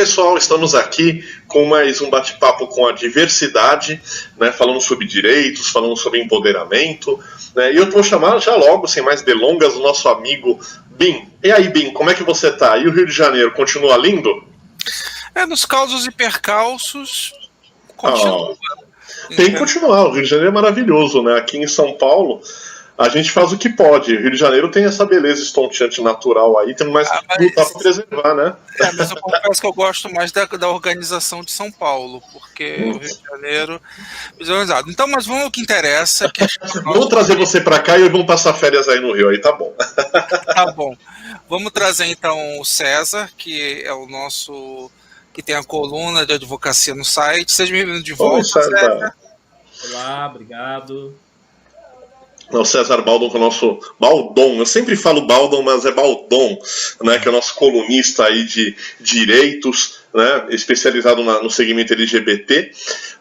pessoal, estamos aqui com mais um bate-papo com a diversidade, né, falando sobre direitos, falando sobre empoderamento, né, e eu vou chamar já logo, sem mais delongas, o nosso amigo Bim. E aí, Bim, como é que você tá? E o Rio de Janeiro, continua lindo? Nos causos e percalços, continua. Tem que continuar, o Rio de Janeiro é maravilhoso, né? Aqui em São Paulo, a gente faz o que pode. O Rio de Janeiro tem essa beleza estonteante natural aí, tem mais que lutar para preservar, né? Mas eu confesso que eu gosto mais da organização de São Paulo, porque o Rio de Janeiro é desorganizado. Então, mas vamos ao que interessa. Vamos trazer você para cá e vamos passar férias aí no Rio, aí tá bom. Tá bom. Vamos trazer então o César, que é o nosso... que tem a coluna de advocacia no site. Seja bem-vindo de volta, César. Olá, obrigado. O César Baldon, que é o nosso Baldon, eu sempre falo Baldon, mas é Baldon, né, que é o nosso colunista aí de direitos, né, especializado no segmento LGBT,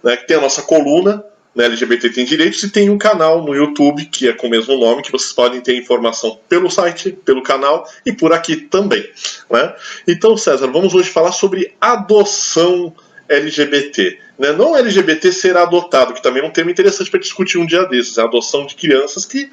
né, que tem a nossa coluna, né, LGBT tem direitos, e tem um canal no YouTube, que é com o mesmo nome, que vocês podem ter informação pelo site, pelo canal e por aqui também, né. Então, César, vamos hoje falar sobre adoção LGBT, né? Não LGBT ser adotado, que também é um tema interessante para discutir um dia desses, a adoção de crianças que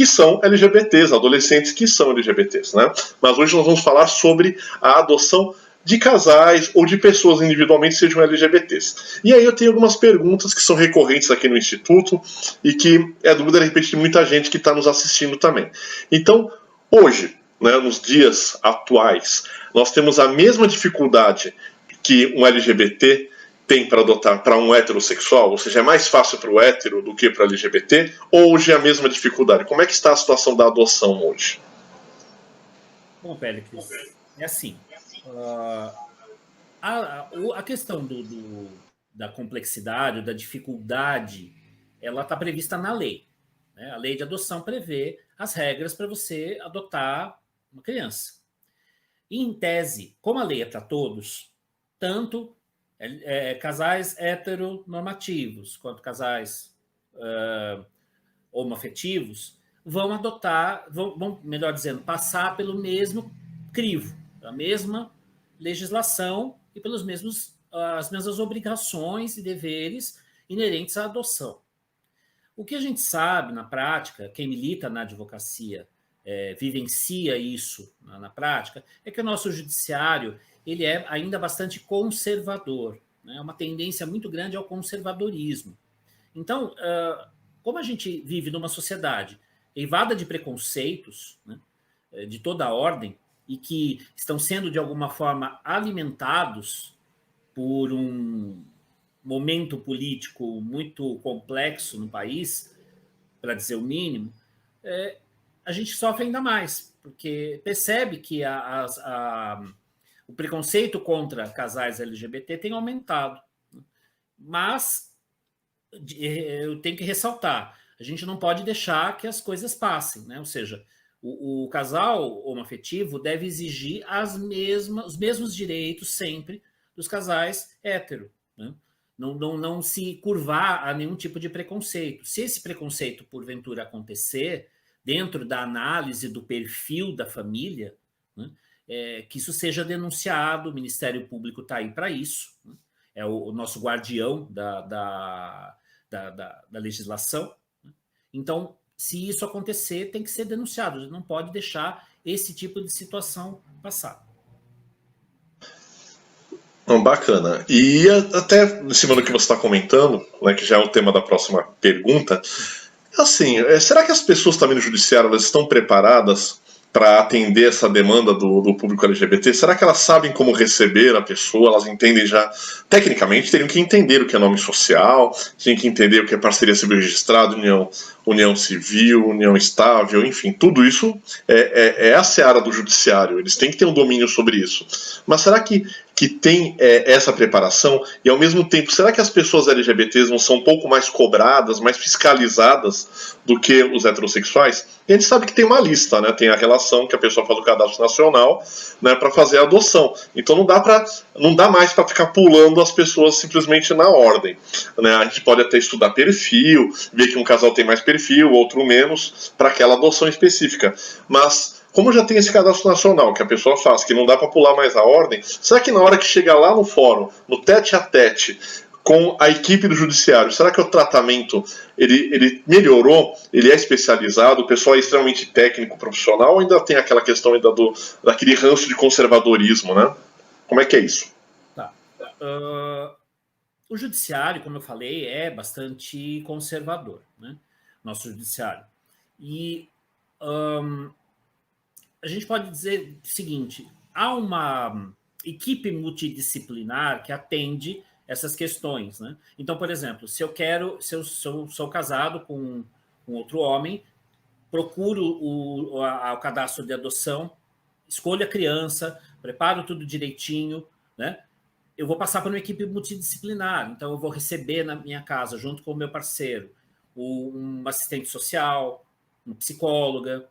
são LGBTs, adolescentes que são LGBTs, né? Mas hoje nós vamos falar sobre a adoção de casais ou de pessoas individualmente sejam LGBTs. E aí eu tenho algumas perguntas que são recorrentes aqui no Instituto e que é dúvida de repente de muita gente que está nos assistindo também. Então, hoje, né, nos dias atuais, nós temos a mesma dificuldade que um LGBT tem para adotar para um heterossexual, ou seja, é mais fácil para o hétero do que para o LGBT, ou hoje é a mesma dificuldade? Como é que está a situação da adoção hoje? Bom, Péricles, é assim, a questão da complexidade, da dificuldade, ela está prevista na lei, né? A lei de adoção prevê as regras para você adotar uma criança. E, em tese, como a lei é para todos, tanto casais heteronormativos quanto casais homoafetivos vão adotar, vão, melhor dizendo, passar pelo mesmo crivo, a mesma legislação e pelas mesmas obrigações e deveres inerentes à adoção. O que a gente sabe na prática, quem milita na advocacia vivencia isso na prática, é que o nosso judiciário ele é ainda bastante conservador, né? É uma tendência muito grande ao conservadorismo. Então, como a gente vive numa sociedade eivada de preconceitos, né, de toda a ordem, e que estão sendo, de alguma forma, alimentados por um momento político muito complexo no país, para dizer o mínimo, a gente sofre ainda mais, porque percebe que o preconceito contra casais LGBT tem aumentado. Mas eu tenho que ressaltar, a gente não pode deixar que as coisas passem, né? Ou seja, o casal homoafetivo deve exigir os mesmos direitos sempre dos casais hétero, né? Não se curvar a nenhum tipo de preconceito. Se esse preconceito, porventura, acontecer, dentro da análise do perfil da família, né, que isso seja denunciado, o Ministério Público está aí para isso, né, é o nosso guardião da legislação. Né. Então, se isso acontecer, tem que ser denunciado, não pode deixar esse tipo de situação passar. Bacana. E até em cima do que você está comentando, né, que já é o tema da próxima pergunta, assim, será que as pessoas também no judiciário elas estão preparadas para atender essa demanda do público LGBT? Será que elas sabem como receber a pessoa? Elas entendem já, tecnicamente, teriam que entender o que é nome social, teriam que entender o que é parceria civil registrada, união civil, união estável, enfim, tudo isso é a seara do judiciário, eles têm que ter um domínio sobre isso. Mas será que tem essa preparação? E, ao mesmo tempo, será que as pessoas LGBTs não são um pouco mais cobradas, mais fiscalizadas do que os heterossexuais? E a gente sabe que tem uma lista, né? Tem a relação que a pessoa faz o cadastro nacional, né, para fazer a adoção. Então não dá mais para ficar pulando as pessoas simplesmente na ordem, né? A gente pode até estudar perfil, ver que um casal tem mais perfil, outro menos, para aquela adoção específica. Mas como já tem esse cadastro nacional que a pessoa faz, que não dá para pular mais a ordem, será que na hora que chegar lá no fórum, no tete-a-tete, com a equipe do judiciário, será que o tratamento ele melhorou, ele é especializado, o pessoal é extremamente técnico, profissional, ou ainda tem aquela questão ainda daquele ranço de conservadorismo, né? Como é que é isso? Tá. O judiciário, como eu falei, é bastante conservador, né? Nosso judiciário. E a gente pode dizer o seguinte: há uma equipe multidisciplinar que atende essas questões, né? Então, por exemplo, se eu sou casado com outro homem, procuro o cadastro de adoção, escolho a criança, preparo tudo direitinho, né? Eu vou passar por uma equipe multidisciplinar, então eu vou receber na minha casa, junto com o meu parceiro, um assistente social, uma psicóloga,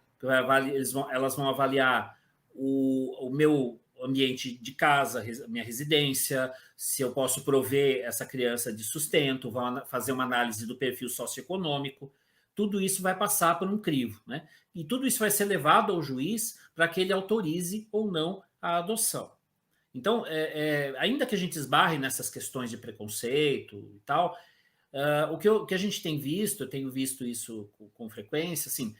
elas vão avaliar o meu ambiente de casa, minha residência, se eu posso prover essa criança de sustento, vão fazer uma análise do perfil socioeconômico, tudo isso vai passar por um crivo, né? E tudo isso vai ser levado ao juiz para que ele autorize ou não a adoção. Então, ainda que a gente esbarre nessas questões de preconceito e tal, o que a gente tem visto, eu tenho visto isso com frequência, assim,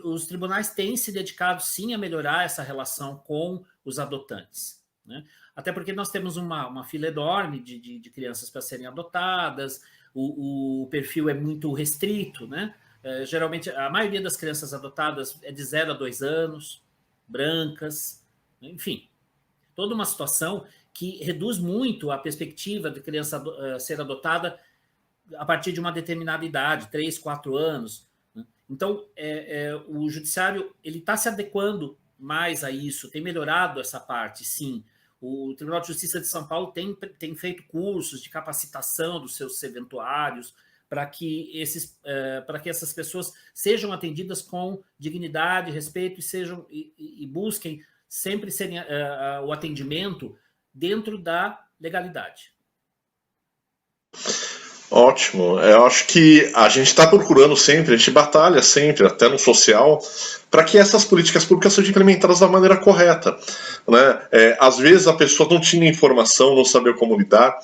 os tribunais têm se dedicado, sim, a melhorar essa relação com os adotantes, né? Até porque nós temos uma fila enorme de crianças para serem adotadas, o perfil é muito restrito, né? Geralmente, a maioria das crianças adotadas é de 0 a 2 anos, brancas, enfim, toda uma situação que reduz muito a perspectiva de criança ser adotada a partir de uma determinada idade, 3, 4 anos. Né? Então, o judiciário ele está se adequando mais a isso, tem melhorado essa parte, sim. O Tribunal de Justiça de São Paulo tem feito cursos de capacitação dos seus serventuários para que essas pessoas sejam atendidas com dignidade, respeito e busquem sempre serem o atendimento dentro da legalidade. Ótimo. Eu acho que a gente está procurando sempre, a gente batalha sempre, até no social, para que essas políticas públicas sejam implementadas da maneira correta, né? Às vezes a pessoa não tinha informação, não sabia como lidar.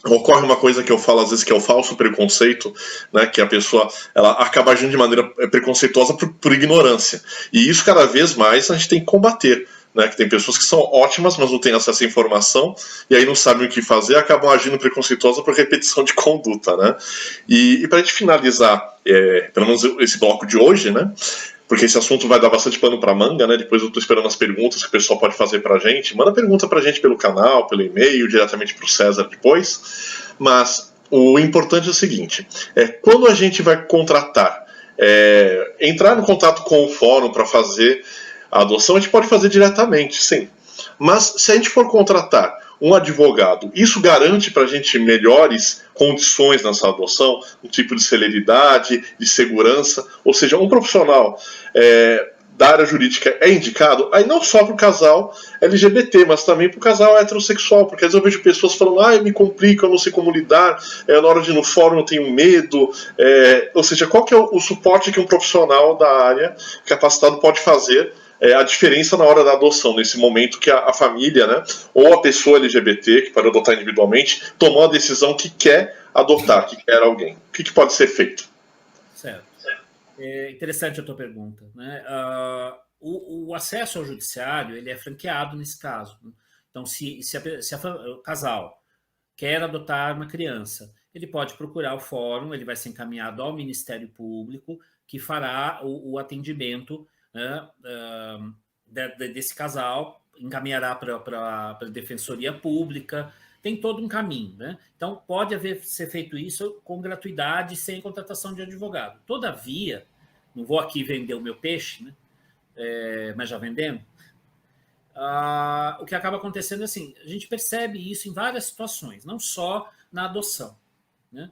Ocorre uma coisa que eu falo às vezes que é o falso preconceito, né, que a pessoa ela acaba agindo de maneira preconceituosa por ignorância. E isso cada vez mais a gente tem que combater. Né, que tem pessoas que são ótimas, mas não têm acesso à informação, e aí não sabem o que fazer, acabam agindo preconceituosa por repetição de conduta. Né? E para a gente finalizar, pelo menos esse bloco de hoje, né, porque esse assunto vai dar bastante pano para manga, né? Depois eu estou esperando as perguntas que o pessoal pode fazer para a gente. Manda pergunta para a gente pelo canal, pelo e-mail, diretamente para o César depois. Mas o importante é o seguinte: quando a gente vai contratar, entrar em contato com o fórum para fazer a adoção, a gente pode fazer diretamente, sim. Mas se a gente for contratar um advogado, isso garante para a gente melhores condições nessa adoção, um tipo de celeridade, de segurança, ou seja, um profissional da área jurídica é indicado, aí não só para o casal LGBT, mas também para o casal heterossexual, porque às vezes eu vejo pessoas falando, eu me complico, eu não sei como lidar, na hora de ir no fórum eu tenho medo, ou seja, qual que é o suporte que um profissional da área capacitado pode fazer a diferença na hora da adoção, nesse momento que a família, né, ou a pessoa LGBT, que pode adotar individualmente, tomou a decisão que quer adotar, que quer alguém. O que pode ser feito? Certo. É interessante a tua pergunta. Né? O acesso ao judiciário ele é franqueado nesse caso. Né? Então, se o casal quer adotar uma criança, ele pode procurar o fórum, ele vai ser encaminhado ao Ministério Público, que fará o atendimento, né, desse casal, encaminhará para a Defensoria Pública, tem todo um caminho. Né? Então, pode ser feito isso com gratuidade, sem contratação de advogado. Todavia, não vou aqui vender o meu peixe, né? Mas já vendendo, o que acaba acontecendo é assim, a gente percebe isso em várias situações, não só na adoção. Né?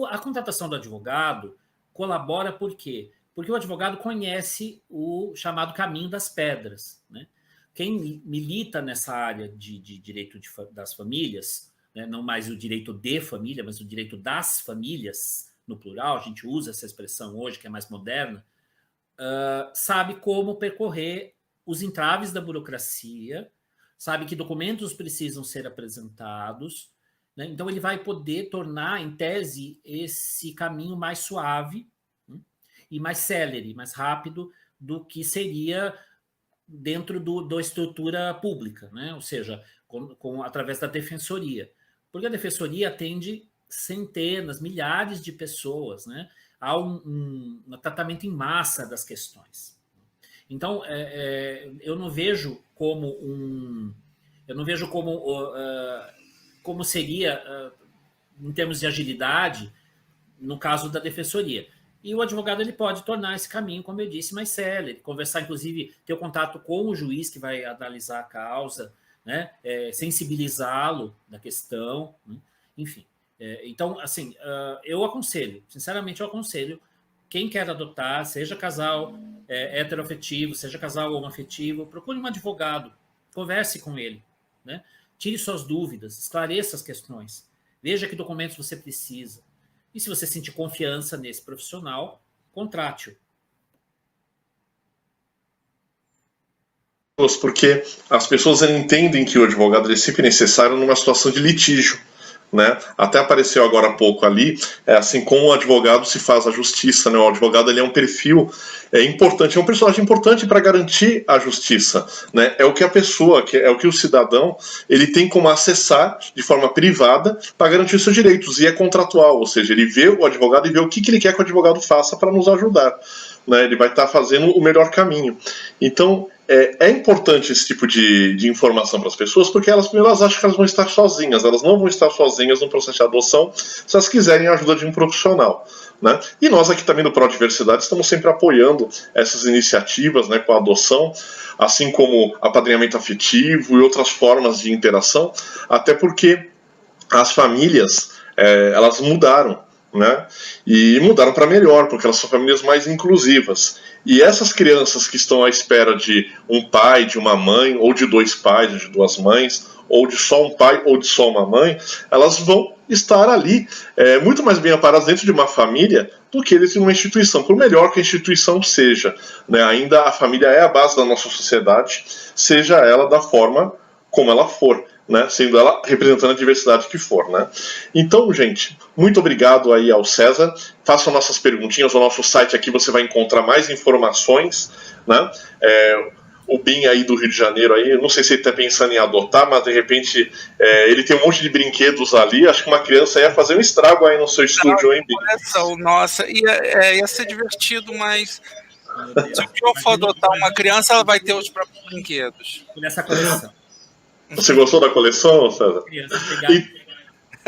A contratação do advogado colabora por quê? Porque o advogado conhece o chamado caminho das pedras. Né? Quem milita nessa área de direito das famílias, né? Não mais o direito de família, mas o direito das famílias, no plural, a gente usa essa expressão hoje, que é mais moderna, sabe como percorrer os entraves da burocracia, sabe que documentos precisam ser apresentados, né? Então ele vai poder tornar, em tese, esse caminho mais suave, né? E mais célere, mais rápido do que seria dentro da estrutura pública, né? Ou seja, através da defensoria. Porque a defensoria atende centenas, milhares de pessoas, né? Há um tratamento em massa das questões. Então, eu não vejo como como seria, em termos de agilidade, no caso da defensoria. E o advogado ele pode tornar esse caminho, como eu disse, mais célere, conversar, inclusive, ter o contato com o juiz que vai analisar a causa, né? Sensibilizá-lo da questão, né? Enfim. Então, assim, eu aconselho, sinceramente eu aconselho, quem quer adotar, seja casal heteroafetivo, seja casal homoafetivo, procure um advogado, converse com ele, né? Tire suas dúvidas, esclareça as questões, veja que documentos você precisa. E se você sentir confiança nesse profissional, contrate-o. Porque as pessoas entendem que o advogado é sempre necessário numa situação de litígio, né? Até apareceu agora há pouco ali, assim como o advogado se faz a justiça, né? O advogado ele é um perfil importante, é um personagem importante para garantir a justiça, né? É o que a pessoa, é o que o cidadão, ele tem como acessar de forma privada para garantir os seus direitos, e é contratual, ou seja, ele vê o advogado e vê o que ele quer que o advogado faça para nos ajudar, né? Ele vai estar fazendo o melhor caminho. Então, é importante esse tipo de informação para as pessoas, porque elas acham que elas vão estar sozinhas, elas não vão estar sozinhas no processo de adoção se elas quiserem a ajuda de um profissional, né? E nós aqui também do Pró-Diversidade estamos sempre apoiando essas iniciativas, né, com a adoção, assim como apadrinhamento afetivo e outras formas de interação, até porque as famílias elas mudaram, né? E mudaram para melhor, porque elas são famílias mais inclusivas. E essas crianças que estão à espera de um pai, de uma mãe, ou de dois pais, ou de duas mães, ou de só um pai, ou de só uma mãe, elas vão estar ali muito mais bem amparadas dentro de uma família do que dentro de uma instituição, por melhor que a instituição seja, né? Ainda a família é a base da nossa sociedade, seja ela da forma como ela for, né? Sendo ela representando a diversidade que for, né? Então, gente, muito obrigado aí ao César. Façam nossas perguntinhas no nosso site, aqui você vai encontrar mais informações, né? O Bin aí do Rio de Janeiro, aí, eu não sei se ele está pensando em adotar, mas de repente ele tem um monte de brinquedos ali, acho que uma criança ia fazer um estrago aí no seu estúdio, hein, Bin? Nossa, ia ser divertido, mas se eu for adotar uma criança, ela vai ter os próprios brinquedos. Nessa coleção. Você gostou da coleção, César?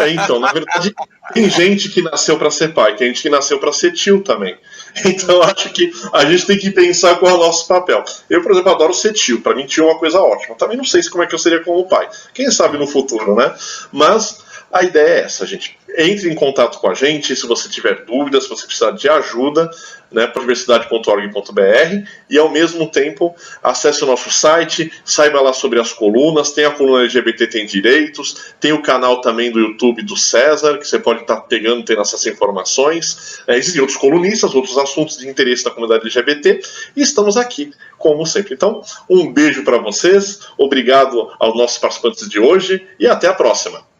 Então, na verdade, tem gente que nasceu para ser pai, tem gente que nasceu para ser tio também. Então, acho que a gente tem que pensar qual é o nosso papel. Eu, por exemplo, adoro ser tio. Para mim, tio é uma coisa ótima. Também não sei como é que eu seria como pai. Quem sabe no futuro, né? Mas a ideia é essa, gente. Entre em contato com a gente se você tiver dúvidas, se você precisar de ajuda, né, prodiversidade.org.br, e ao mesmo tempo acesse o nosso site, saiba lá sobre as colunas, tem a coluna LGBT Tem Direitos, tem o canal também do YouTube do César, que você pode estar pegando, tendo essas informações. Existem outros colunistas, outros assuntos de interesse da comunidade LGBT, e estamos aqui, como sempre. Então, um beijo para vocês, obrigado aos nossos participantes de hoje, e até a próxima.